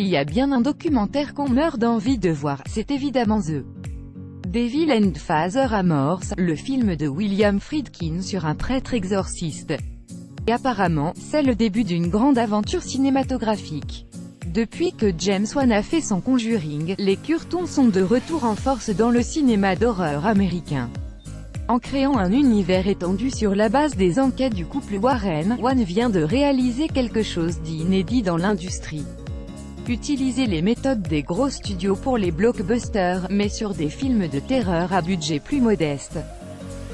y a bien un documentaire qu'on meurt d'envie de voir, c'est évidemment The Devil and Father Amorth, le film de William Friedkin sur un prêtre exorciste. Et apparemment, c'est le début d'une grande aventure cinématographique. Depuis que James Wan a fait son Conjuring, les Curtons sont de retour en force dans le cinéma d'horreur américain. En créant un univers étendu sur la base des enquêtes du couple Warren, Wan vient de réaliser quelque chose d'inédit dans l'industrie. Utiliser les méthodes des gros studios pour les blockbusters, mais sur des films de terreur à budget plus modeste.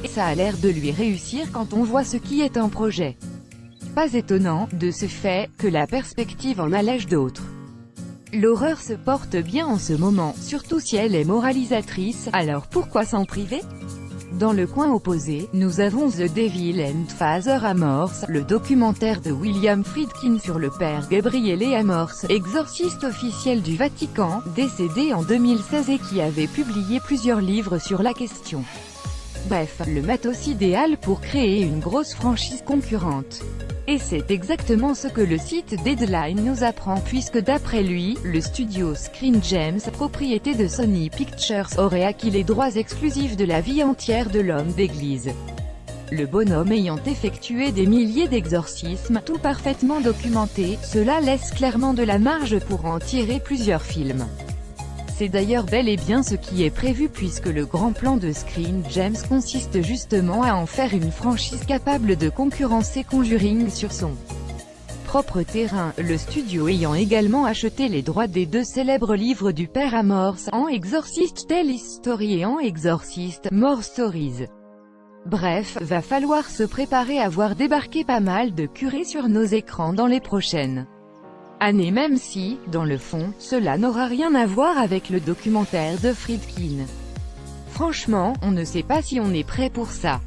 Et ça a l'air de lui réussir quand on voit ce qui est en projet. Pas étonnant, de ce fait, que la perspective en allège d'autres. L'horreur se porte bien en ce moment, surtout si elle est moralisatrice, alors pourquoi s'en priver? Dans le coin opposé, nous avons The Devil and Father Amorth, le documentaire de William Friedkin sur le père Gabriele Amorth, exorciste officiel du Vatican, décédé en 2016 et qui avait publié plusieurs livres sur la question. Bref, le matos idéal pour créer une grosse franchise concurrente. Et c'est exactement ce que le site Deadline nous apprend puisque d'après lui, le studio Screen Gems, propriété de Sony Pictures, aurait acquis les droits exclusifs de la vie entière de l'homme d'église. Le bonhomme ayant effectué des milliers d'exorcismes, tout parfaitement documentés, cela laisse clairement de la marge pour en tirer plusieurs films. C'est d'ailleurs bel et bien ce qui est prévu puisque le grand plan de Screen Gems consiste justement à en faire une franchise capable de concurrencer Conjuring sur son propre terrain, le studio ayant également acheté les droits des deux célèbres livres du père Amorth, En Exorcist Tale History et En Exorcist More Stories. Bref, va falloir se préparer à voir débarquer pas mal de curés sur nos écrans dans les prochaines années, même si, dans le fond, cela n'aura rien à voir avec le documentaire de Friedkin. Franchement, on ne sait pas si on est prêt pour ça.